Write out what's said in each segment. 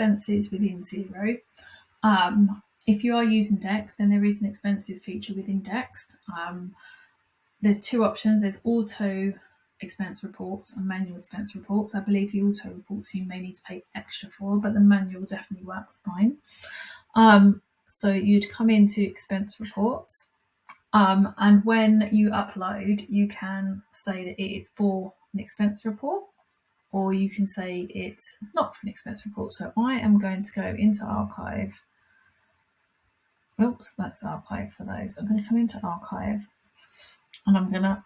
expenses within Xero. If you are using DEXT, then there is an expenses feature within DEXT. There's two options. There's auto expense reports and manual expense reports. I believe the auto reports you may need to pay extra for, but the manual definitely works fine. So you'd come into expense reports, and when you upload, you can say that it's for an expense report, or you can say it's not for an expense report. So I am going to go into archive. Oops, that's archive for those. I'm going to come into archive and I'm going to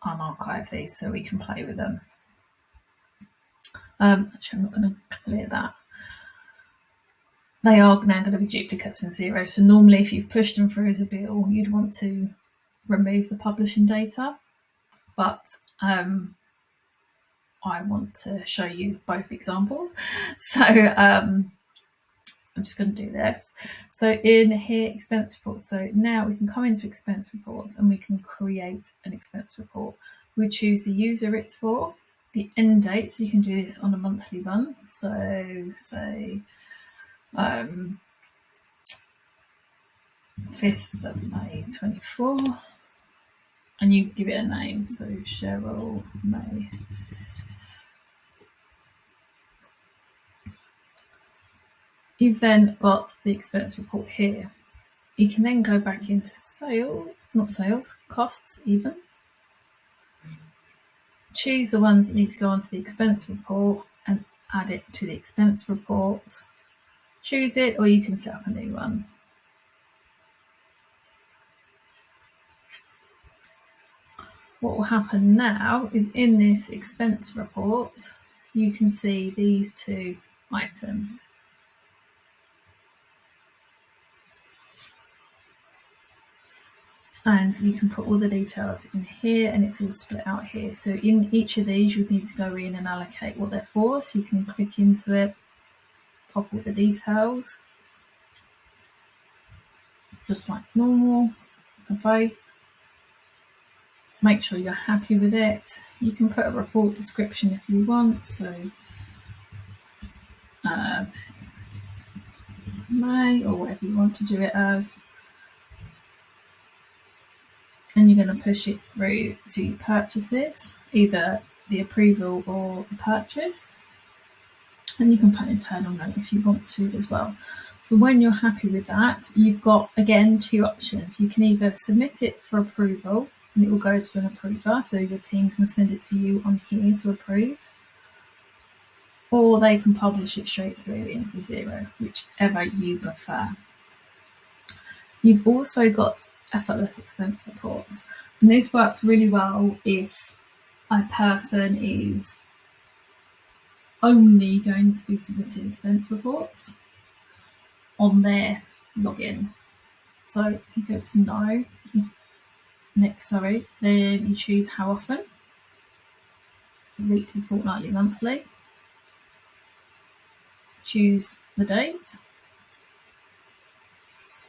unarchive these so we can play with them. Actually, I'm not going to clear that. They are now going to be duplicates in Xero. So normally if you've pushed them through as a bill, you'd want to remove the publishing data. But I want to show you both examples. So I'm just going to do this. So in here, expense reports. So now we can come into expense reports and we can create an expense report. We choose the user it's for, the end date. So you can do this on a monthly run. So say 5th of May 24, and you give it a name. So Cheryl May. You've then got the expense report here. You can then go back into costs even. Choose the ones that need to go onto the expense report and add it to the expense report. Choose it, or you can set up a new one. What will happen now is in this expense report, you can see these two items. And you can put all the details in here, and it's all split out here. So in each of these, you need to go in and allocate what they're for. So you can click into it, pop all the details, just like normal for both. Make sure you're happy with it. You can put a report description if you want. So May, or whatever you want to do it as. And you're going to push it through to purchases, either the approval or the purchase. And you can put internal note if you want to as well. So when you're happy with that, you've got, again, two options. You can either submit it for approval and it will go to an approver, so your team can send it to you on here to approve, or they can publish it straight through into Xero, whichever you prefer. You've also got effortless expense reports, and this works really well if a person is only going to be submitting expense reports on their login. So if you go to then you choose how often. It's a weekly, fortnightly, monthly. Choose the date.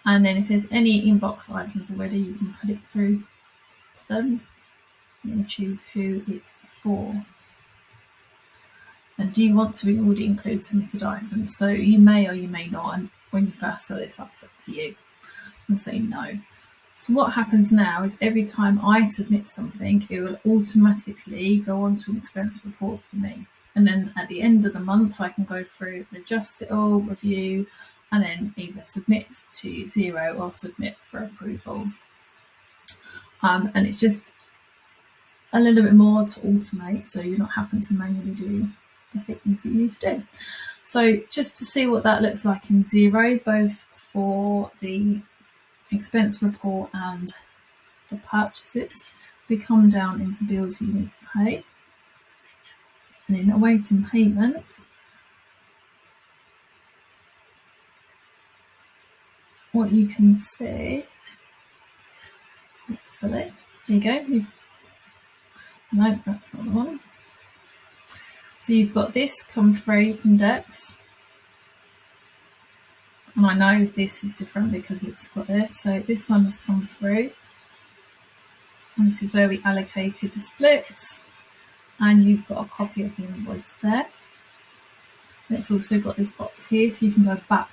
And then if there's any inbox items already, you can put it through to them. And then choose who it's for. And do you want to already include submitted items? So you may or you may not, and when you first set this up, it's up to you. And say no. So what happens now is every time I submit something, it will automatically go onto an expense report for me. And then at the end of the month, I can go through and adjust it all, review, and then either submit to Xero or submit for approval. And it's just a little bit more to automate, so you're not having to manually do the things that you need to do. So just to see what that looks like in Xero, both for the expense report and the purchases, we come down into bills you need to pay, and in awaiting payment, what you can see, hopefully, there you go. No, that's not the one. So you've got this come through from DEXT. And I know this is different because it's got this. So this one has come through. And this is where we allocated the splits. And you've got a copy of the invoice there. And it's also got this box here, so you can go back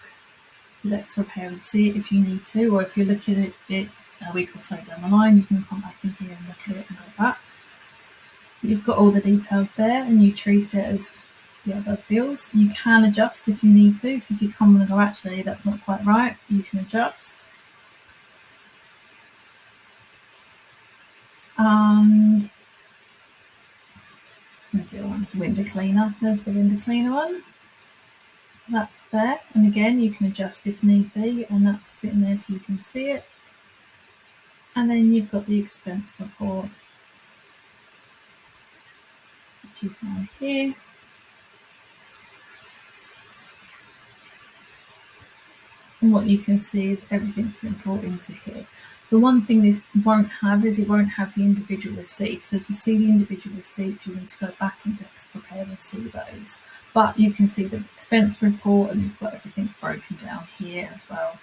to DEXT Repair and see it if you need to, or if you're looking at it a week or so down the line, you can come back in here and look at it and go back. You've got all the details there, and you treat it as the other bills. You can adjust if you need to, so if you come and go, actually that's not quite right, you can adjust. And there's the other one, the window cleaner. There's the window cleaner one. So that's there, and again you can adjust if need be, and that's sitting there so you can see it. And then you've got the expense report, which is down here. And what you can see is everything's been brought into here. The one thing this won't have is it won't have the individual receipts. So to see the individual receipts, you need to go back and DEXT Prepare and see those. But you can see the expense report, and you've got everything broken down here as well.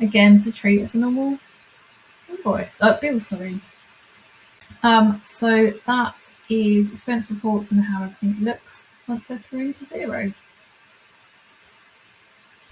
Again, to treat as a normal bill, sorry. So that is expense reports and how everything looks once they're through into Xero.